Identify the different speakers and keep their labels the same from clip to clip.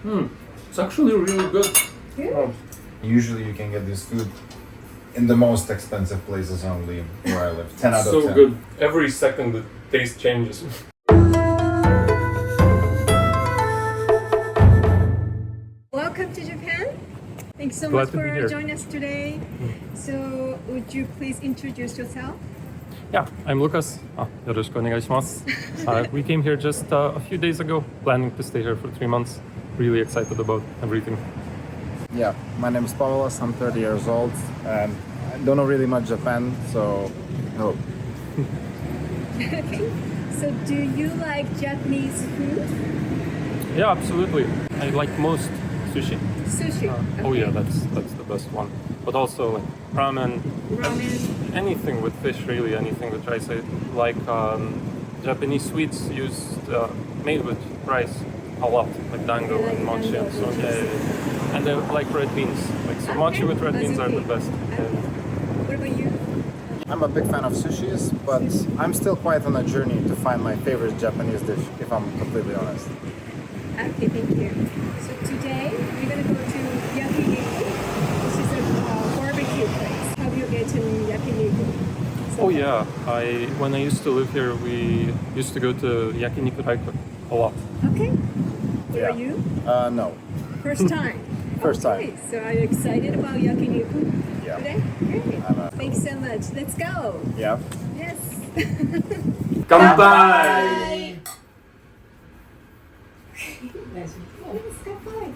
Speaker 1: It's actually really good.
Speaker 2: Yeah.
Speaker 3: Usually you can get this food in the most expensive places only where I live. 10 out of 10.
Speaker 1: So good. Every second the taste changes.
Speaker 2: Welcome to Japan. Thanks so
Speaker 1: Glad
Speaker 2: much
Speaker 1: to be
Speaker 2: for
Speaker 1: here.
Speaker 2: joining us today. So, would you please introduce yourself?
Speaker 1: Yeah, I'm Lucas. よろしくお願いします。We came here just a few days ago, planning to stay here for 3 months. Really excited about everything.
Speaker 3: Yeah, my name is Pavlos. I'm 30 years old and I don't know really much Japan, so no.
Speaker 2: Okay. So, do you like Japanese food?
Speaker 1: Yeah, absolutely. I like most sushi.
Speaker 2: Sushi.
Speaker 1: Oh yeah, that's the best one. But also like ramen,
Speaker 2: Ramen.
Speaker 1: anything with fish, really anything with rice. I like Japanese sweets made with rice a lot, like dango
Speaker 2: You like
Speaker 1: and mochi.
Speaker 2: dango,
Speaker 1: So
Speaker 2: mochi.
Speaker 1: yeah. And I like red beans. Like so, mochi with red beans are the best. Yeah.
Speaker 2: What about you?
Speaker 3: I'm a big fan of sushis, but I'm still quite on a journey to find my favorite Japanese dish, if I'm completely honest.
Speaker 2: Okay, thank you. So today we're gonna go to Yakiniku. This is a barbecue place. Have you eaten Yakiniku?
Speaker 1: Oh yeah, when I used to live here, we used to go to Yakiniku a lot.
Speaker 2: Okay. What
Speaker 3: Yeah.
Speaker 2: about you?
Speaker 3: No.
Speaker 2: First time.
Speaker 3: First time.
Speaker 2: Okay, so are you excited about Yakiniku
Speaker 3: Yeah.
Speaker 2: today? Great.
Speaker 3: I'm a-
Speaker 2: Thanks so much. Let's go.
Speaker 3: Yeah.
Speaker 2: Yes.
Speaker 1: Kanpai!
Speaker 2: Yes, kanpai.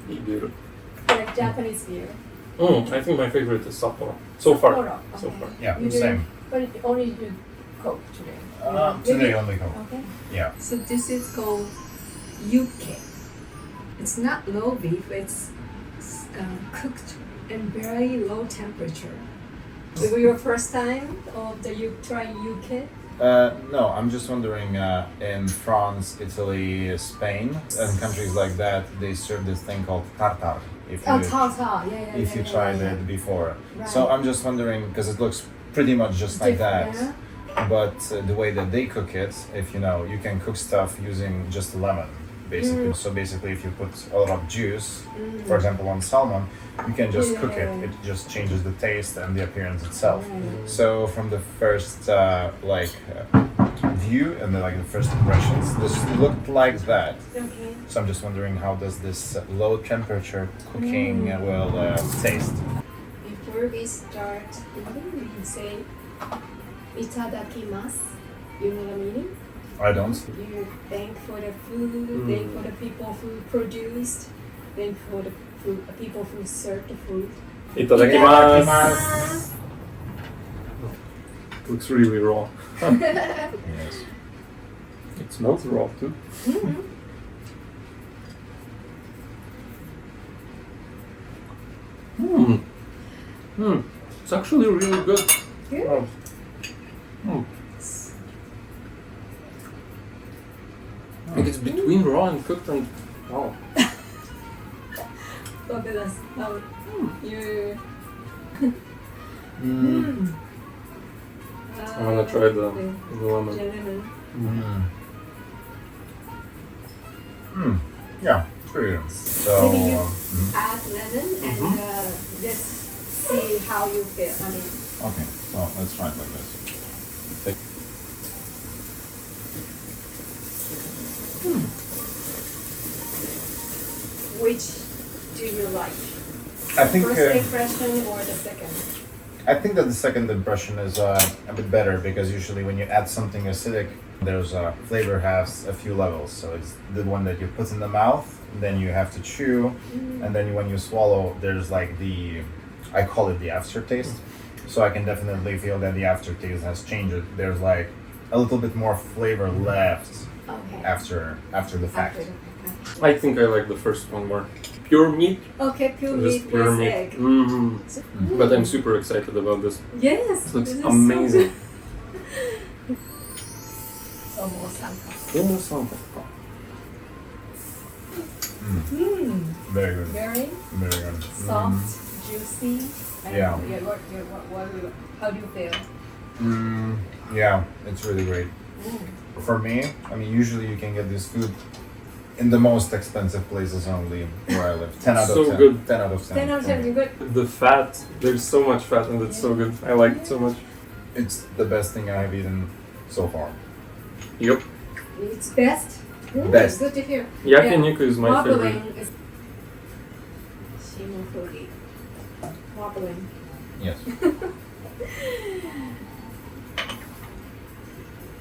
Speaker 1: いいビール。
Speaker 2: Like Japanese beer.
Speaker 1: I think my favorite is Sapporo. So far.
Speaker 2: Sapporo,
Speaker 1: So
Speaker 2: okay.
Speaker 1: far.
Speaker 3: Yeah,
Speaker 2: You
Speaker 3: same.
Speaker 2: But only you Coke today.
Speaker 3: Today only Coke.
Speaker 2: Okay.
Speaker 3: Yeah.
Speaker 4: So this is called yuke. It's not low beef, it's cooked in very low temperature. It was your first time of the you try yuke?
Speaker 3: No, I'm just wondering, in France, Italy, Spain, and countries like that, they serve this thing called tartar. If you,
Speaker 4: Tartar, yeah.
Speaker 3: if you tried it before.
Speaker 4: Right.
Speaker 3: So I'm just wondering, because it looks pretty much just like that, but the way that they cook it, if you know, you can cook stuff using just lemon, basically. So basically, if you put a lot of juice, for example, on salmon, you can just cook it. It just changes the taste and the appearance itself. So from the first view and the first impressions, this looked like that.
Speaker 2: Okay.
Speaker 3: So I'm just wondering, how does this low temperature cooking will taste?
Speaker 4: Before we start eating, we say itadakimasu. You know the meaning?
Speaker 3: I don't.
Speaker 4: You thank for the food, thank for the people who produced, thank for the people who served the food.
Speaker 1: Itadakimasu. Looks really raw.
Speaker 3: Yes.
Speaker 1: It smells raw too. It's actually really good.
Speaker 2: Good.
Speaker 1: Like it's between raw and cooked and wow.
Speaker 4: Look at us. Now you.
Speaker 1: I'm gonna try the lemon.
Speaker 3: Yeah, it's pretty good. So,
Speaker 4: Maybe you add lemon and just see how you feel. I mean,
Speaker 3: okay, so let's try it like this.
Speaker 4: which do you like?
Speaker 3: I think
Speaker 4: First impression or the second?
Speaker 3: I think that the second impression is a bit better, because usually when you add something acidic, there's flavor has a few levels. So it's the one that you put in the mouth, then you have to chew, and then when you swallow, there's like I call it the aftertaste. So I can definitely feel that the aftertaste has changed. There's like a little bit more flavor left
Speaker 4: Okay.
Speaker 3: after the fact.
Speaker 1: I think I like the first one more. Pure meat.
Speaker 4: Okay, pure
Speaker 1: Just
Speaker 4: meat
Speaker 1: pure
Speaker 4: with
Speaker 1: meat.
Speaker 4: egg.
Speaker 1: But I'm super excited about this.
Speaker 4: Yes,
Speaker 1: It looks
Speaker 4: this is
Speaker 1: amazing.
Speaker 4: So almost
Speaker 3: Very good.
Speaker 4: very
Speaker 3: Very good.
Speaker 4: soft, juicy. And
Speaker 3: Yeah.
Speaker 4: How do you feel?
Speaker 3: Yeah, it's really great. For me, I mean, usually you can get this food in the most expensive places only where I live. 10 out of
Speaker 1: So
Speaker 3: 10.
Speaker 1: good.
Speaker 3: 10 out of 10.
Speaker 4: 10 out of 10, good.
Speaker 1: The fat, there's so much fat and it's so good. I like it so much.
Speaker 3: It's the best thing I've eaten so far.
Speaker 1: Yep.
Speaker 4: It's best. Good.
Speaker 3: Best.
Speaker 4: Good to hear.
Speaker 1: Yakiniku is my favorite.
Speaker 4: Wobbling is Shimofuri. Wobbling.
Speaker 3: Yes.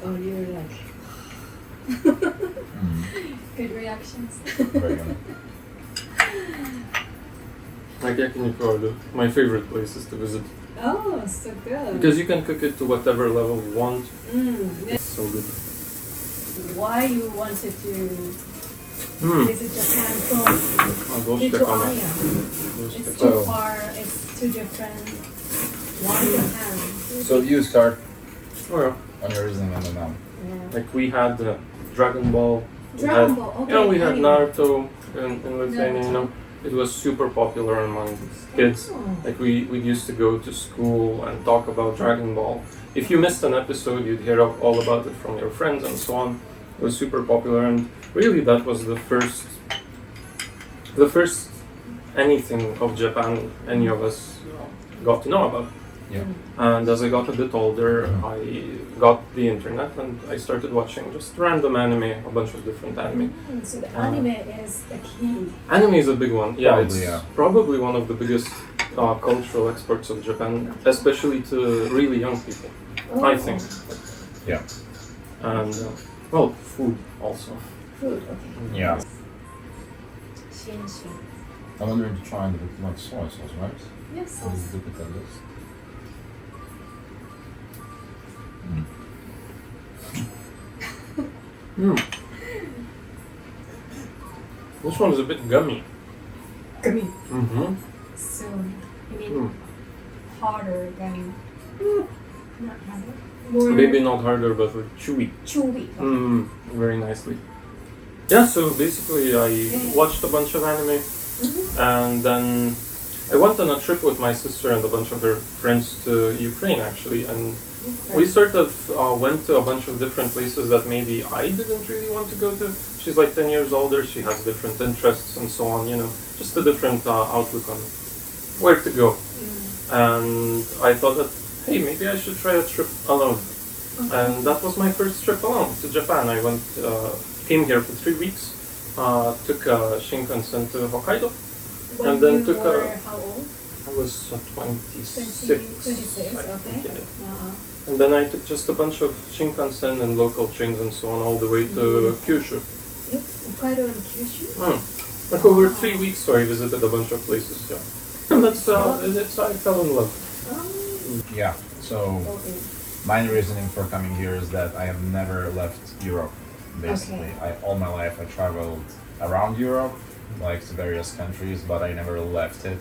Speaker 4: Oh, you're like
Speaker 3: Mm,
Speaker 4: good reactions.
Speaker 3: very good.
Speaker 1: Like Yakiniku are my favorite places to visit.
Speaker 4: Oh, so good.
Speaker 1: Because you can cook it to whatever level you want.
Speaker 4: Yeah.
Speaker 1: It's so good.
Speaker 4: Why you wanted to visit Japan from Lithuania? It's too
Speaker 3: So-
Speaker 4: far. It's too different. Why Japan?
Speaker 3: So you start
Speaker 1: Oh yeah.
Speaker 3: on your reasoning and then
Speaker 4: Yeah.
Speaker 1: Like we had Dragon Ball.
Speaker 4: Dragon Ball. Okay.
Speaker 1: Yeah, we had
Speaker 4: anime.
Speaker 1: Naruto in Lithuania. You
Speaker 4: Naruto.
Speaker 1: know, it was super popular among kids.
Speaker 4: Oh.
Speaker 1: Like we used to go to school and talk about Dragon Ball. If you missed an episode, you'd hear all about it from your friends and so on. It was super popular, and really that was the first anything of Japan any of us got to know about.
Speaker 3: Yeah.
Speaker 1: And as I got a bit older, I got the internet and I started watching just random anime, a bunch of different anime.
Speaker 4: So the anime is the key.
Speaker 1: Anime is a big one. Yeah,
Speaker 3: Probably,
Speaker 1: it's
Speaker 3: yeah.
Speaker 1: probably one of the biggest cultural exports of Japan, especially to really young people, I think.
Speaker 3: Yeah.
Speaker 1: And, well, food also.
Speaker 4: Food. Okay.
Speaker 3: Yeah.
Speaker 4: Shin shin.
Speaker 3: I wondering to try and do it like soy sauce, right?
Speaker 4: Yes.
Speaker 3: So dip it like this.
Speaker 1: This one is a bit gummy.
Speaker 4: Gummy.
Speaker 1: Mm-hmm.
Speaker 4: So you mean harder than not harder. More
Speaker 1: Maybe not harder, but chewy.
Speaker 4: chewy.
Speaker 1: Very nicely. Yeah, so basically I watched a bunch of anime and then I went on a trip with my sister and a bunch of her friends to Ukraine actually, and we sort of went to a bunch of different places that maybe I didn't really want to go to. She's like 10 years older, she has different interests and so on, you know, just a different outlook on where to go. And I thought that, hey, maybe I should try a trip alone. And that was my first trip alone to Japan. I came here for 3 weeks, took a Shinkansen to Hokkaido,
Speaker 4: When
Speaker 1: and then
Speaker 4: you
Speaker 1: took
Speaker 4: were
Speaker 1: a...
Speaker 4: how old?
Speaker 1: I was 26.
Speaker 4: 26,
Speaker 1: I think,
Speaker 4: okay.
Speaker 1: yeah. And then I took just a bunch of Shinkansen and local trains and so on all the way to Kyushu.
Speaker 4: Yep. Hokkaido and Kyushu?
Speaker 1: Like over 3 weeks, so I visited a bunch of places, yeah. And that's I fell in love.
Speaker 3: Yeah. So
Speaker 4: Okay.
Speaker 3: my reasoning for coming here is that I have never left Europe. Basically, all my life I traveled around Europe, like to various countries, but I never left it.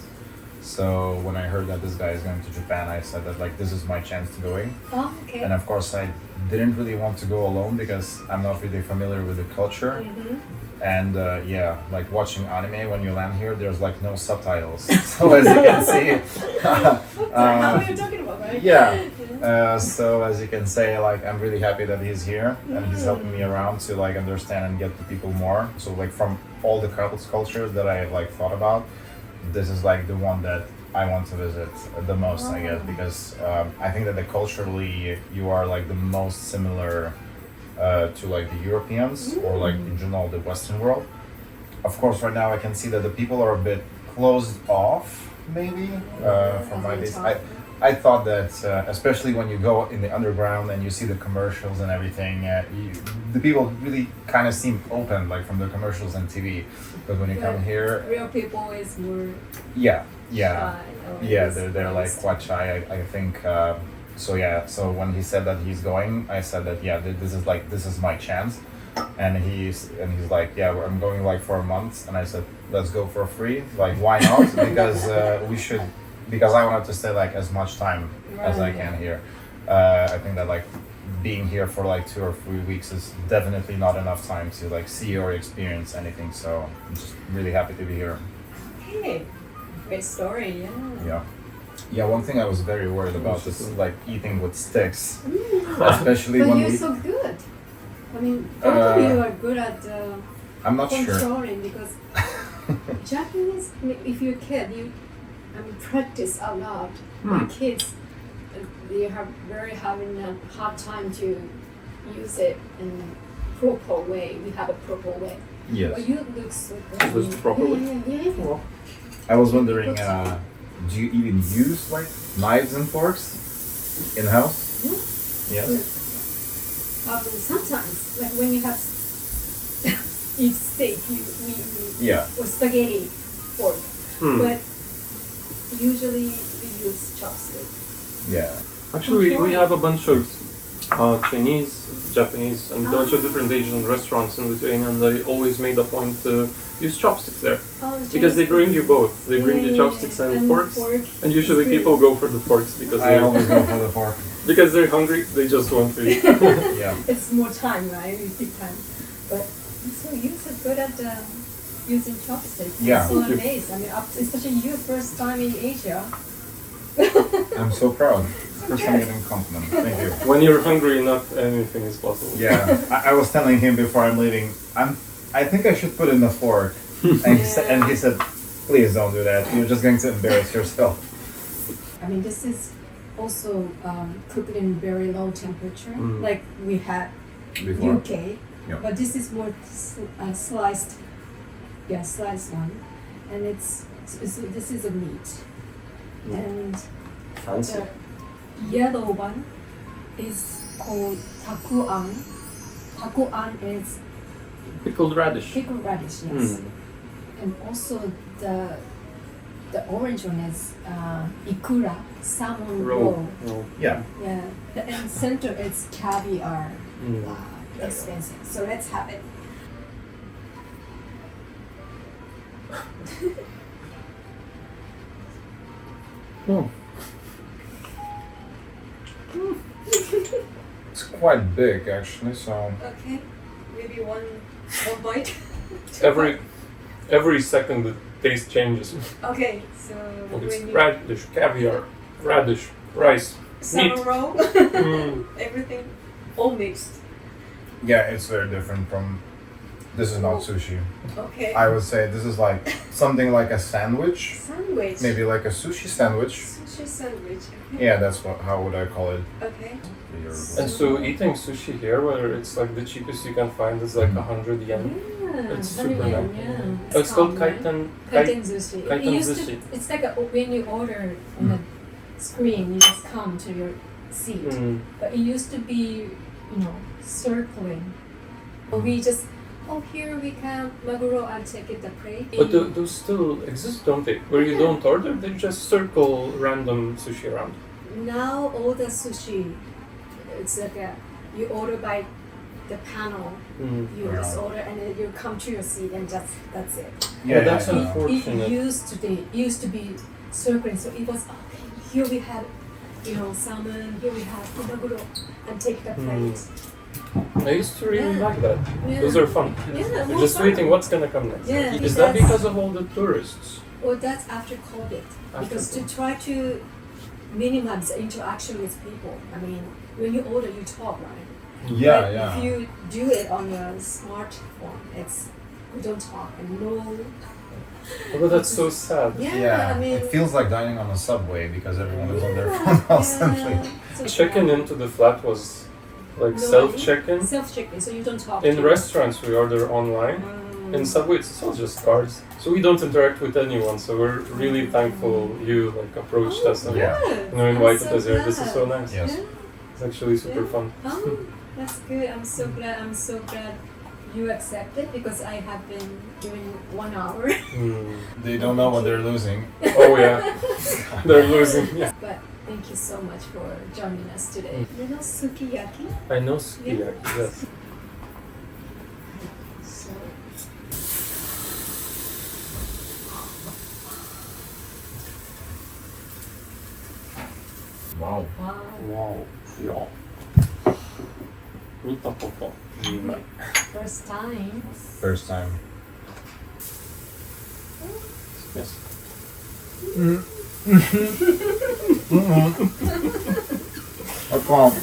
Speaker 3: So when I heard that this guy is going to Japan, I said that like this is my chance to go in.
Speaker 4: Oh, okay.
Speaker 3: And of course, I didn't really want to go alone because I'm not really familiar with the culture. And yeah, like watching anime when you land here, there's like no subtitles. So as you can see,
Speaker 4: How are you talking about, right?
Speaker 3: yeah. So as you can say, like I'm really happy that he's here and he's helping me around to like understand and get to people more. So like from all the cultures that I like thought about, this is like the one that I want to visit the most, I guess, because I think that culturally you are like the most similar to like the Europeans or like in general the Western world. Of course, right now I can see that the people are a bit closed off, maybe from my days. I thought that especially when you go in the underground and you see the commercials and everything, the people really kind of seem open, like from the commercials and TV. But when you come here,
Speaker 4: Real people is more
Speaker 3: yeah,
Speaker 4: shy. or
Speaker 3: yeah,
Speaker 4: is-
Speaker 3: they're like quite shy. I think. So yeah. So when he said that he's going, I said that yeah, this is my chance. And he's like, yeah, I'm going like for a month. And I said, let's go for free. Like, why not? Because we should. Because I wanted to stay like as much time as I can here. I think that like being here for like 2 or 3 weeks is definitely not enough time to like see or experience anything. So I'm just really happy to be here.
Speaker 4: Okay. Great story, yeah.
Speaker 3: Yeah, one thing I was very worried about is like eating with sticks, especially
Speaker 4: But
Speaker 3: when
Speaker 4: you're
Speaker 3: we.
Speaker 4: so good. I mean, both of you are good at
Speaker 3: I'm not sure.
Speaker 2: controlling because Japanese, if you're a kid, you practice a lot. Your kids, they have having a hard time to use it in a proper way. We have a proper way.
Speaker 3: Yes.
Speaker 2: But you look so good.
Speaker 1: Is this proper way?
Speaker 2: Yeah.
Speaker 1: Well,
Speaker 3: I was wondering, do you even use like knives and forks in house?
Speaker 1: yes.
Speaker 2: Sometimes, like when you have eat steak,
Speaker 3: Yeah.
Speaker 2: or spaghetti fork.
Speaker 1: Hmm.
Speaker 2: But usually we use chopstick.
Speaker 3: Yeah.
Speaker 1: Actually, we have a bunch of Chinese, Japanese, and a bunch of different Asian restaurants in Lithuania, and they always made a point to use chopsticks there. Because they bring you both. They bring you chopsticks and forks. And usually people go for the forks because
Speaker 3: I always go for the fork.
Speaker 1: because they're hungry, they just want to eat.
Speaker 3: Yeah.
Speaker 2: It's more time, right? It depends. But so you're so good at using chopsticks.
Speaker 3: Yeah.
Speaker 2: I'm so amazed. I mean, especially you first time in Asia.
Speaker 3: I'm so proud. First time getting a compliment. Thank you.
Speaker 1: When you're hungry enough, anything is possible.
Speaker 3: Yeah. I was telling him before I'm leaving, I think I should put in the fork. And he said, please don't do that. You're just going to embarrass yourself.
Speaker 2: I mean, this is also cooked in very low temperature, like we had
Speaker 3: Before.
Speaker 2: UK.
Speaker 3: Yeah.
Speaker 2: But this is more sliced, sliced one, and this is a meat, and
Speaker 1: Fancy.
Speaker 2: the yellow one is called takuan. Takuan is
Speaker 1: Pickled radish.
Speaker 2: pickled radish, yes, and also the orange one is ikura, salmon roll.
Speaker 1: Roll.
Speaker 3: Yeah.
Speaker 2: Yeah, and center is caviar.
Speaker 1: Mm.
Speaker 2: Wow, expensive. So let's have it.
Speaker 1: Oh.
Speaker 3: It's quite big actually, so
Speaker 2: Okay, maybe one bite.
Speaker 1: Every second the taste changes.
Speaker 2: Okay, so
Speaker 1: It's
Speaker 2: when you
Speaker 1: radish, caviar, radish, rice,
Speaker 2: summer
Speaker 1: meat.
Speaker 2: roll,
Speaker 1: Mm.
Speaker 2: everything all mixed.
Speaker 3: yeah, it's very different from. This is not sushi.
Speaker 2: Okay.
Speaker 3: I would say this is like something like a sandwich,
Speaker 2: Sandwich.
Speaker 3: maybe like a sushi sandwich.
Speaker 2: Sushi sandwich. Okay.
Speaker 3: Yeah, that's how would I call it.
Speaker 2: Okay.
Speaker 1: And so eating sushi here, where it's like the cheapest you can find is like 100 yen.
Speaker 2: Yeah.
Speaker 1: It's
Speaker 2: very
Speaker 1: super
Speaker 2: young,
Speaker 1: nice.
Speaker 2: yeah.
Speaker 1: Oh, it's called
Speaker 2: right?
Speaker 1: kaiten.
Speaker 2: Kaiten sushi. It
Speaker 1: kaiten
Speaker 2: used
Speaker 1: sushi.
Speaker 2: to. It's like when you order on the screen, you just come to your seat.
Speaker 1: Mm.
Speaker 2: But it used to be, circling. But we just, here we can maguro and take it the plate.
Speaker 1: But those still exist, don't they? Where you don't order, they just circle random sushi around.
Speaker 2: Now all the sushi, it's like you order by the panel.
Speaker 1: Mm.
Speaker 2: You just order and then you come to your seat and that's it.
Speaker 1: Yeah, that's
Speaker 2: It
Speaker 1: unfortunate.
Speaker 2: used to be circling, so it was okay. Here we have, salmon. Here we have maguro, and take the plate.
Speaker 1: I used to really
Speaker 2: Yeah.
Speaker 1: like that.
Speaker 2: Yeah.
Speaker 1: Those are fun.
Speaker 2: Yeah,
Speaker 1: You're
Speaker 2: more
Speaker 1: just
Speaker 2: fun.
Speaker 1: waiting what's gonna come next.
Speaker 2: Yeah,
Speaker 1: Is that
Speaker 2: because-
Speaker 1: because of all the tourists?
Speaker 2: Well, that's after COVID. Because to try to minimize interaction with people. I mean, when you order, you talk, right?
Speaker 3: Yeah,
Speaker 2: But
Speaker 3: yeah.
Speaker 2: if you do it on your smartphone, you don't talk and no.
Speaker 1: Oh, but that's so sad.
Speaker 2: Yeah, I mean.
Speaker 3: it feels like dining on a subway because everyone is on their phone constantly.
Speaker 2: So
Speaker 1: Checking
Speaker 2: sad.
Speaker 1: into the flat was like
Speaker 2: No,
Speaker 1: self-check-in.
Speaker 2: Self-check-in, so you don't talk.
Speaker 1: In
Speaker 2: to
Speaker 1: restaurants, we order online. In subways, it's all just cards. So we don't interact with anyone. So we're really thankful you approached us and
Speaker 3: Yeah.
Speaker 1: invited us here. This is so nice.
Speaker 3: Yes.
Speaker 1: It's actually super fun.
Speaker 2: Oh, that's good. I'm so glad. I'm so glad you accepted because I have been doing 1 hour.
Speaker 1: Mm.
Speaker 3: They don't know what they're losing.
Speaker 1: Oh yeah, they're losing. Yeah.
Speaker 2: But thank you so much for joining us today. You know sukiyaki?
Speaker 1: I know sukiyaki. Yes.
Speaker 2: So
Speaker 3: Wow.
Speaker 2: wow.
Speaker 1: Wow. Ja. 見たことない。
Speaker 2: First time.
Speaker 3: First time.
Speaker 1: Yes.
Speaker 3: I can't.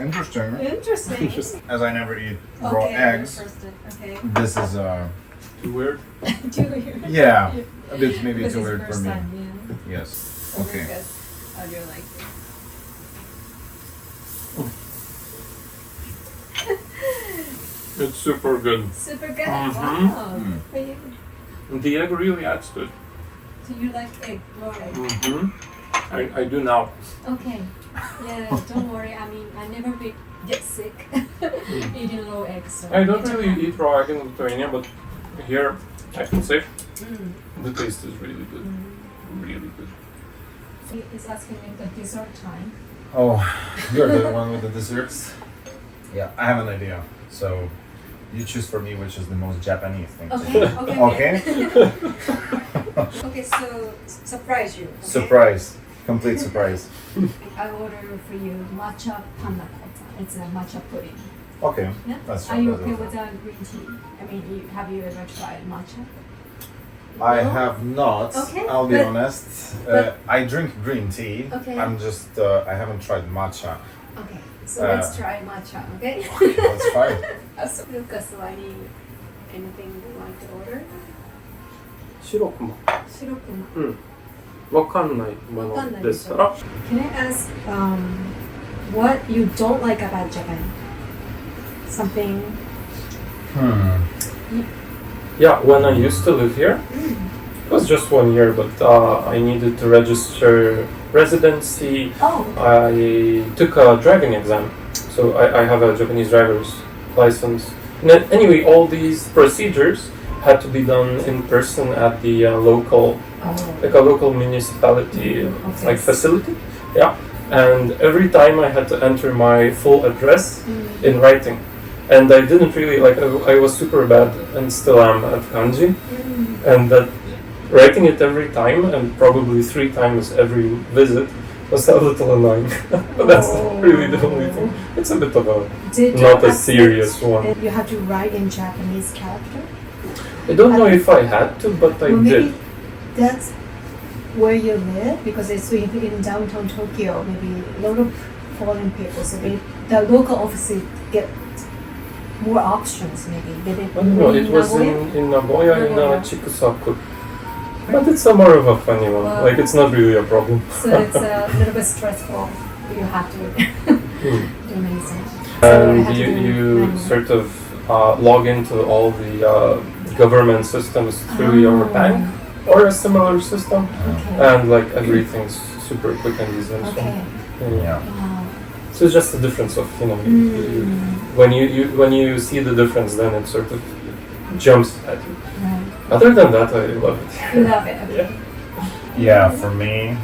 Speaker 3: Interesting.
Speaker 4: Interesting.
Speaker 3: As I never eat raw
Speaker 4: Okay,
Speaker 3: eggs,
Speaker 4: interested. Okay.
Speaker 3: this is
Speaker 1: Too weird.
Speaker 4: Too weird.
Speaker 3: yeah, a bit maybe
Speaker 4: This
Speaker 3: too
Speaker 4: is
Speaker 3: weird for
Speaker 4: first
Speaker 3: me.
Speaker 4: time, yeah.
Speaker 3: Yes.
Speaker 4: Oh,
Speaker 3: Okay.
Speaker 4: good. How do you like it?
Speaker 1: It's super good.
Speaker 4: Super good.
Speaker 1: Mhm.
Speaker 4: Wow.
Speaker 3: Mm.
Speaker 4: For you.
Speaker 1: And the egg really adds to it.
Speaker 4: So you like egg, raw egg?
Speaker 1: Mm-hmm. I do now.
Speaker 4: Okay. Yeah, don't worry. I mean, I never get sick eating raw eggs. So
Speaker 1: I don't
Speaker 4: it's
Speaker 1: really
Speaker 4: okay.
Speaker 1: eat raw egg in Lithuania, but here I can say
Speaker 4: Mm.
Speaker 1: the taste is really good. Really good.
Speaker 4: He is asking me the dessert time.
Speaker 3: Oh, you're the one with the desserts? Yeah, I have an idea. So you choose for me which is the most Japanese thing to
Speaker 4: Okay.
Speaker 3: do.
Speaker 4: Okay.
Speaker 3: Okay?
Speaker 4: Okay. So surprise you. Okay?
Speaker 3: Surprise. Complete surprise.
Speaker 4: I order for you matcha panna cotta. It's a matcha pudding.
Speaker 3: Okay.
Speaker 4: Yeah.
Speaker 3: That's
Speaker 4: Are you
Speaker 3: that's
Speaker 4: okay
Speaker 3: okay.
Speaker 4: with green tea? I mean, have you ever tried matcha?
Speaker 3: I
Speaker 4: No?
Speaker 3: have not.
Speaker 4: Okay,
Speaker 3: I'll be
Speaker 4: but-
Speaker 3: honest.
Speaker 4: but-
Speaker 3: I drink green tea.
Speaker 4: Okay.
Speaker 3: I'm just I haven't tried matcha.
Speaker 4: Okay. So let's try matcha. Okay.
Speaker 3: That's fine.
Speaker 4: So Lucas, anything you want to order?
Speaker 1: 白くも。
Speaker 4: 白くま。
Speaker 1: うん。わかんないものでしたら、
Speaker 4: Can I ask what you don't like about Japan? Something.
Speaker 1: yeah, when I used to live here, it was just 1 year, but I needed to register residency.
Speaker 4: Oh.
Speaker 1: I took a driving exam, so I have a Japanese driver's license. And then, anyway, all these procedures had to be done in person at the local, like a local municipality,
Speaker 4: Okay.
Speaker 1: like facility. Yeah, and every time I had to enter my full address in writing, and I didn't really like. I was super bad, and still am at kanji, and that writing it every time, and probably 3 times every visit, was a little annoying. But that's really the only thing. It's a bit of a
Speaker 4: Did you
Speaker 1: not a
Speaker 4: accept
Speaker 1: serious one.
Speaker 4: that you have to write in Japanese character?
Speaker 1: I don't know if I had to, but I
Speaker 4: Well, maybe
Speaker 1: did.
Speaker 4: that's where you live because it's in downtown Tokyo. Maybe a lot of foreign people, so the local offices get more options. Maybe did it?
Speaker 1: I don't know, it was
Speaker 4: Nagoya?
Speaker 1: in Nagoya, in
Speaker 4: Nagoya.
Speaker 1: Chikusaku. But it's a more of a funny one.
Speaker 4: Wow.
Speaker 1: Like, it's not really a problem.
Speaker 4: So it's a little bit stressful. You have to do many things. So I
Speaker 1: And
Speaker 4: have to do
Speaker 1: you
Speaker 4: manual.
Speaker 1: sort of log into all the government systems through your bank or a similar system,
Speaker 4: Okay.
Speaker 1: and like everything's super quick and easy and so
Speaker 4: Okay.
Speaker 1: on. Yeah.
Speaker 3: Yeah.
Speaker 4: Wow.
Speaker 1: So it's just the difference of, you know, when you see the difference, then it sort of jumps at you.
Speaker 4: Right.
Speaker 1: Other than that, I love it.
Speaker 4: You love it. Okay.
Speaker 3: Yeah, for me,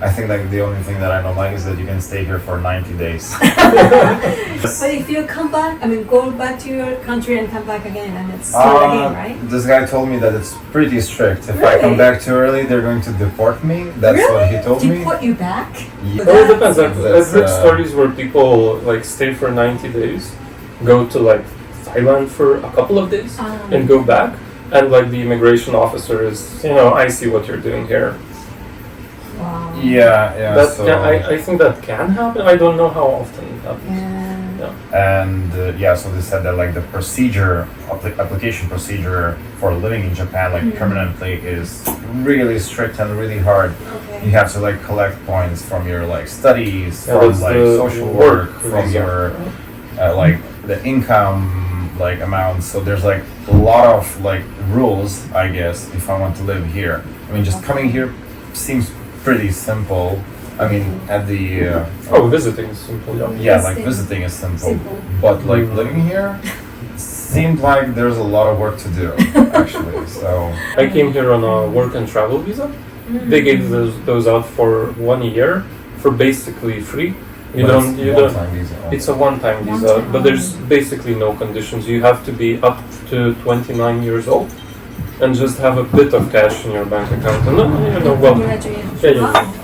Speaker 3: I think like the only thing that I don't like is that you can stay here for 90 days.
Speaker 4: But if you come back, I mean, go back to your country and come back again, and it's still again, right?
Speaker 3: This guy told me that it's pretty strict. If I come
Speaker 4: Really?
Speaker 3: back too early, they're going to deport me. That's what he told me.
Speaker 4: Deport you back?
Speaker 3: Yeah.
Speaker 1: Well, it depends. I've
Speaker 3: That's,
Speaker 1: heard stories where people like stay for 90 days, go to like Thailand for a couple of days, and go back, and like the immigration officer is, you know, I see what you're doing here.
Speaker 4: Wow.
Speaker 3: Yeah.
Speaker 1: That
Speaker 3: So,
Speaker 1: I think that can happen. I don't know how often it happens.
Speaker 4: Yeah.
Speaker 3: and so they said that like the procedure, application procedure for living in Japan, like permanently, is really strict and really hard.
Speaker 4: Okay.
Speaker 3: You have to like collect points from your like studies,
Speaker 1: Yeah,
Speaker 3: from
Speaker 1: that's
Speaker 3: like
Speaker 1: the
Speaker 3: social
Speaker 1: work
Speaker 3: work, from
Speaker 1: visa.
Speaker 3: your like the income like amount. So there's like a lot of like rules, I guess, if I want to live here. I mean, just coming here seems pretty simple. I mean, at the
Speaker 1: Oh, visiting is simple. Yeah.
Speaker 3: yeah, like
Speaker 4: Visiting.
Speaker 3: visiting is simple,
Speaker 4: Simple.
Speaker 3: but like living here seemed like there's a lot of work to do actually. So
Speaker 1: I came here on a work and travel visa. They gave those out for 1 year for basically free. You
Speaker 3: but
Speaker 1: don't.
Speaker 3: it's
Speaker 1: You
Speaker 3: one
Speaker 1: don't.
Speaker 3: time visa only.
Speaker 1: It's a one-time visa,
Speaker 4: One-time.
Speaker 1: but there's basically no conditions. You have to be up to 29 years old and just have a bit of cash in your bank account. And you know, well,
Speaker 4: Congratulations.
Speaker 1: yeah, yeah.
Speaker 4: Wow.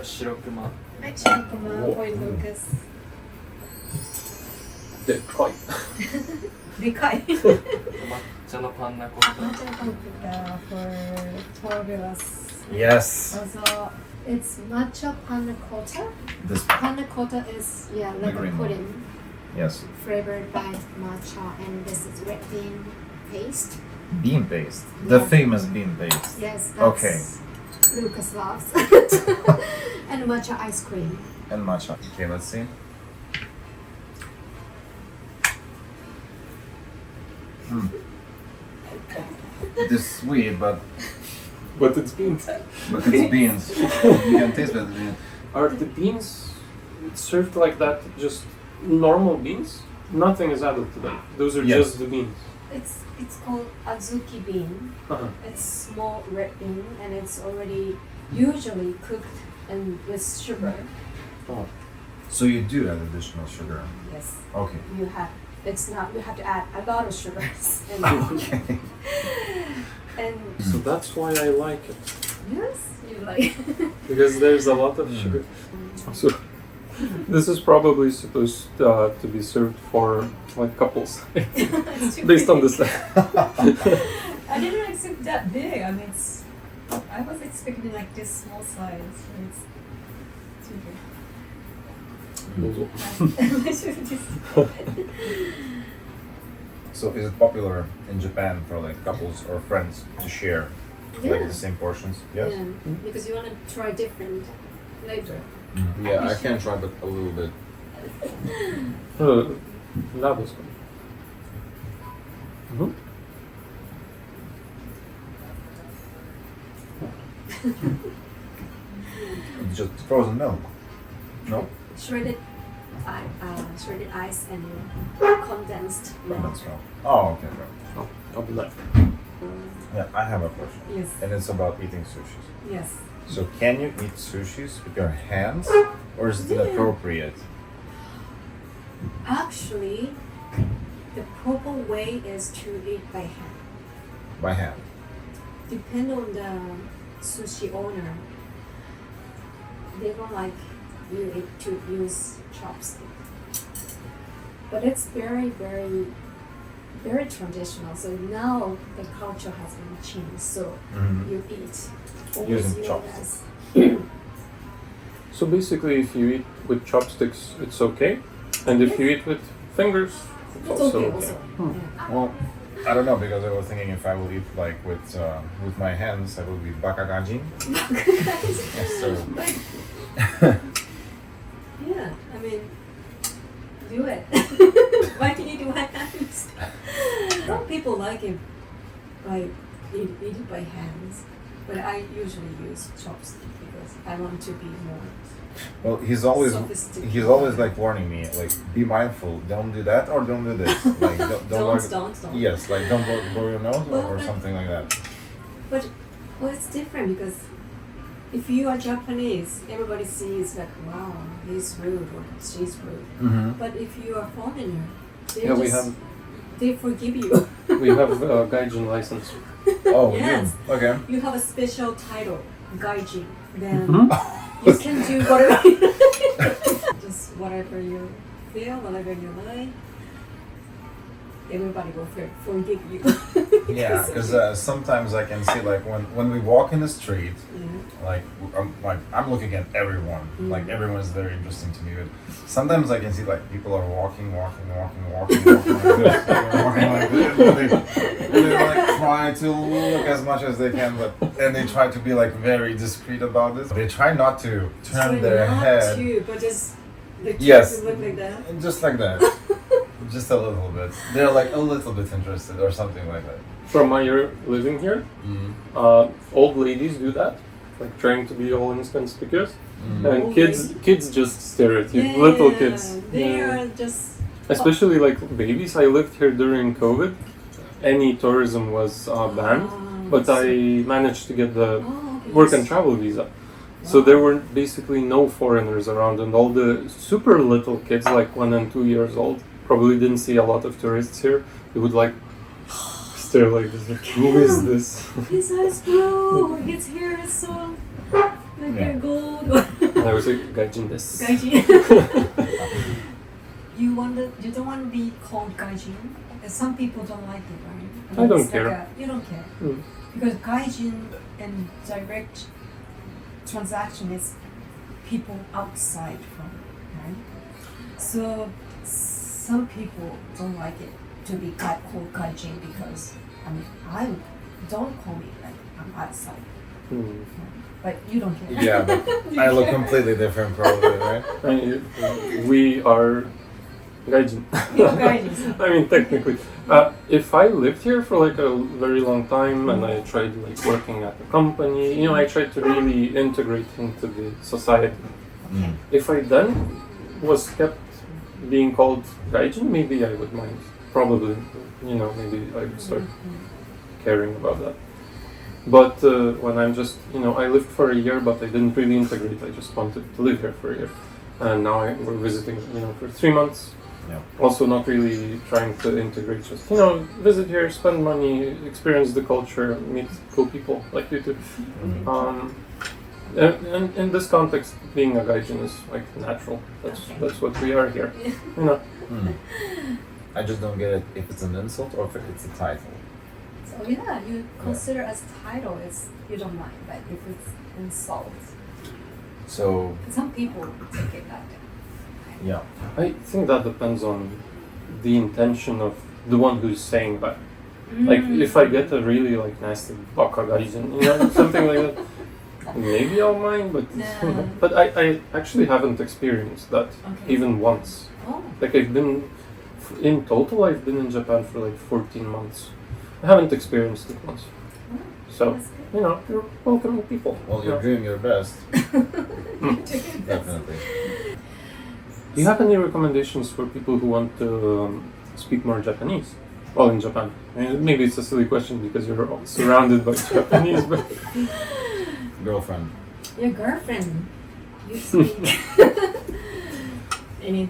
Speaker 5: 白熊。
Speaker 4: はい、白熊ポイントルーカス。
Speaker 1: でかい。
Speaker 4: でかい。
Speaker 5: 抹茶のパンナコッタ。
Speaker 4: 抹茶のパンナコッタ for 12 of us.
Speaker 3: Yes.
Speaker 4: どうぞ。
Speaker 2: It's matcha panna cotta.
Speaker 3: This
Speaker 2: Panna cotta is like a
Speaker 3: green one.
Speaker 2: pudding
Speaker 3: yes,
Speaker 2: flavored by matcha, and this is red bean paste.
Speaker 3: bean paste. The
Speaker 2: Yeah.
Speaker 3: famous bean paste.
Speaker 2: Yes, that's
Speaker 3: Okay.
Speaker 2: Lucas loves. And matcha ice cream.
Speaker 3: And matcha. Okay, let's see. It is sweet, but
Speaker 1: it's beans.
Speaker 3: it's beans. You can taste the beans.
Speaker 1: Are the beans served like that? Just normal beans? Nothing is added to them. Those are
Speaker 3: Yes.
Speaker 1: just the beans.
Speaker 2: It's called azuki bean.
Speaker 1: Uh-huh.
Speaker 2: It's small red bean, and it's already usually cooked and with sugar.
Speaker 1: Oh.
Speaker 3: So you do add additional sugar.
Speaker 2: Yes,
Speaker 3: Okay.
Speaker 2: you have. It's not. You have to add a lot of sugars. And,
Speaker 3: Okay.
Speaker 2: and
Speaker 1: So that's why I like it.
Speaker 2: yes, you like.
Speaker 1: Because there's a lot of sugar. So this is probably supposed to be served for like couples, based on this.
Speaker 4: I didn't expect that big. I mean, I was expecting like this small size. It's too big.
Speaker 3: So is it popular in Japan for like couples or friends to share like
Speaker 2: Yeah.
Speaker 3: the same portions? Yes.
Speaker 2: Yeah, because you want to try different flavor.
Speaker 3: Yeah, I can try but a little bit.
Speaker 1: That was good. Mhm.
Speaker 3: It's just frozen milk. No?
Speaker 2: Shredded ice and condensed milk.
Speaker 3: That's milk. Oh, okay. Right.
Speaker 1: Oh, I'll be back.
Speaker 3: Yeah, I have a question.
Speaker 4: Yes.
Speaker 3: And it's about eating sushis.
Speaker 4: Yes.
Speaker 3: So can you eat sushis with your hands or is it
Speaker 2: Yeah.
Speaker 3: inappropriate?
Speaker 2: Actually, the proper way is to eat by hand.
Speaker 3: By hand.
Speaker 2: Depend on the sushi owner. They don't like you to use chopstick. But it's very, very, very traditional. So now the culture has been changed. So
Speaker 3: Mhm.
Speaker 2: you eat
Speaker 3: Using
Speaker 2: use
Speaker 3: chopsticks.
Speaker 2: as
Speaker 1: So basically, if you eat with chopsticks, it's okay, and if you eat with fingers, it's
Speaker 2: it's
Speaker 1: also
Speaker 2: okay
Speaker 1: okay.
Speaker 2: also. Yeah.
Speaker 3: Well, I don't know because I was thinking if I will eat like with my hands, I will be bakagajin. Yes, so
Speaker 2: Yeah, I mean, do it. Why can you do my hands? Some people like it, like eat it by hands, but I usually use chopstick because I want to be more.
Speaker 3: well, he's always
Speaker 2: Sophisticated.
Speaker 3: like warning me like be mindful, don't do that or don't do this. Like
Speaker 2: Don't.
Speaker 3: Yes, like don't blow your nose
Speaker 2: Well,
Speaker 3: or
Speaker 2: but-
Speaker 3: something like that.
Speaker 2: But it's different because if you are Japanese, everybody sees like, wow, he's rude or she's rude.
Speaker 3: Mm-hmm.
Speaker 2: But if you are foreigner, they
Speaker 1: Yeah,
Speaker 2: they forgive you.
Speaker 1: we have a gaijin license.
Speaker 3: Oh,
Speaker 2: Yes.
Speaker 3: you? Okay.
Speaker 2: You have a special title, gaijin. Then
Speaker 1: Mhm.
Speaker 2: you can do whatever just whatever you feel, whatever you like. Everybody will forgive you.
Speaker 3: Yeah, because sometimes I can see like when we walk in the street, like I'm looking at everyone, like everyone is very interesting to me. But sometimes I can see like people are walking like this, walking like this. They like try to look as much as they can, but then they try to be like very discreet about this. They try not to turn their head,
Speaker 2: but just they try
Speaker 3: Yes.
Speaker 2: to look like that.
Speaker 3: just like that, just a little bit. They're like a little bit interested or something like that.
Speaker 1: From my year living here, old ladies do that, like trying to be all inconspicuous, and
Speaker 2: Old
Speaker 1: kids just stare at you. Little kids.
Speaker 2: They
Speaker 1: Yeah.
Speaker 2: are just.
Speaker 1: Especially like babies. I lived here during COVID. Any tourism was banned, but I managed to get the work and travel visa. So there were basically no foreigners around, and all the super little kids, like 1 and 2 years old, probably didn't see a lot of tourists here. They would like stare like this. Like, who is this?
Speaker 2: His eyes blue. His hair is so like
Speaker 3: Yeah.
Speaker 2: gold.
Speaker 1: And I was like, gaijin desu.
Speaker 2: Gaijin.
Speaker 4: You don't want to be called gaijin. Some people don't like it, right?
Speaker 1: I don't
Speaker 4: It's like
Speaker 1: care.
Speaker 4: you don't care
Speaker 1: Mm.
Speaker 4: because gaijin and direct transaction is people outside from, right? So some people don't like it to be called gaijin because don't call me like I'm outside, but you don't care.
Speaker 3: Yeah, but I look completely different, probably, right?
Speaker 1: I mean, we are gaijin.
Speaker 4: You're gaijin.
Speaker 1: I mean, technically, if I lived here for like a very long time and I tried like working at a company, you know, I tried to really integrate into the society.
Speaker 3: Mm.
Speaker 1: If I then was kept being called gaijin, maybe I would mind. Probably, you know, maybe I would start caring about that. But when I'm just, you know, I lived for a year, but I didn't really integrate. I just wanted to live here for a year, and now we're visiting, you know, for 3 months.
Speaker 3: Yeah.
Speaker 1: Also, not really trying to integrate. Just, you know, visit here, spend money, experience the culture, meet cool people like you do. And in this context, being a gaijin is like natural. That's what we are here. You know.
Speaker 3: I just don't get it if it's an insult or if it's a title.
Speaker 4: So yeah, you consider as title is you don't mind, but if it's insult,
Speaker 3: So
Speaker 4: some people take it that way.
Speaker 3: yeah,
Speaker 1: I think that depends on the intention of the one who's saying that. Like, if I get a really like nasty baka gaijin, you know, something like that, maybe I'll mind. But but I actually haven't experienced that even once.
Speaker 4: Oh,
Speaker 1: Like in total, I've been in Japan for like 14 months. I haven't experienced it once. So,
Speaker 4: that's good.
Speaker 1: you know, you're welcoming people.
Speaker 3: well, you're doing your best, definitely.
Speaker 1: Do you have any recommendations for people who want to speak more Japanese? Well, in Japan. I mean, maybe it's a silly question because you're all surrounded by Japanese, but
Speaker 3: Girlfriend.
Speaker 4: Your girlfriend, you speak any?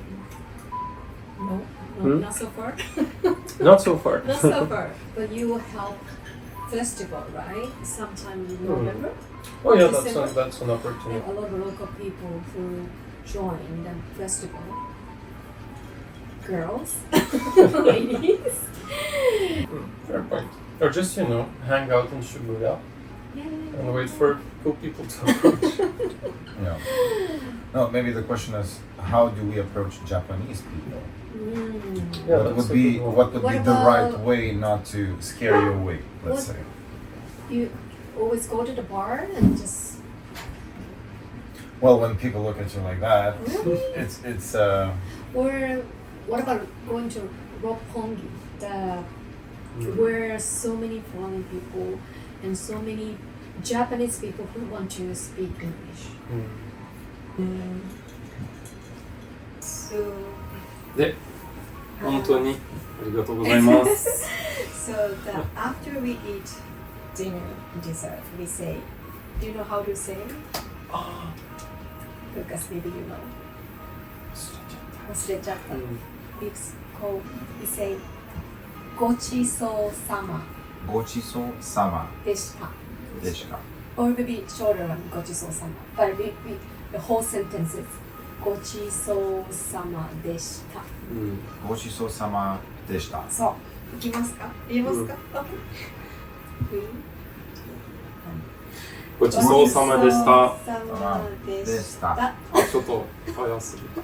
Speaker 4: No, not so far.
Speaker 1: not so far.
Speaker 4: Not so far. But you will help festival, right? Sometime in November.
Speaker 1: Oh yeah,
Speaker 4: December.
Speaker 1: that's an
Speaker 4: There
Speaker 1: opportunity.
Speaker 4: are a lot of local people who join the festival. Girls, ladies.
Speaker 1: Fair point. Or just, you know, hang out in Shibuya and wait for cool people to approach.
Speaker 3: Yeah. No, maybe the question is, how do we approach Japanese people?
Speaker 1: Yeah,
Speaker 3: What
Speaker 1: that's
Speaker 3: would
Speaker 1: a
Speaker 3: be
Speaker 1: good one.
Speaker 3: what would
Speaker 4: What
Speaker 3: be the right
Speaker 4: about-
Speaker 3: way not to scare you away? Let's
Speaker 4: What-
Speaker 3: say.
Speaker 4: You always go to the bar and just
Speaker 3: Well, when people look at you like that,
Speaker 4: really?
Speaker 3: it's
Speaker 4: Or what about going to Roppongi, where so many foreign people and so many Japanese people who want to speak English. So
Speaker 1: で、本当にありがとうございます。
Speaker 4: so after we eat dinner dessert, we say, do you know how to say? Lucas, maybe you know. 忘れちゃった。We say ごちそうさま
Speaker 3: ごちそうさま
Speaker 4: でした。
Speaker 3: でした。
Speaker 4: Or maybe shorter one, ごちそうさま。But the whole sentence is ごちそうさまでした。
Speaker 3: ごちそうさまでした。
Speaker 4: そう。いきますか？言えますか？
Speaker 1: ごちそうさまでした。
Speaker 4: ごちそうさまでした。
Speaker 1: あ、ちょっと早すぎた。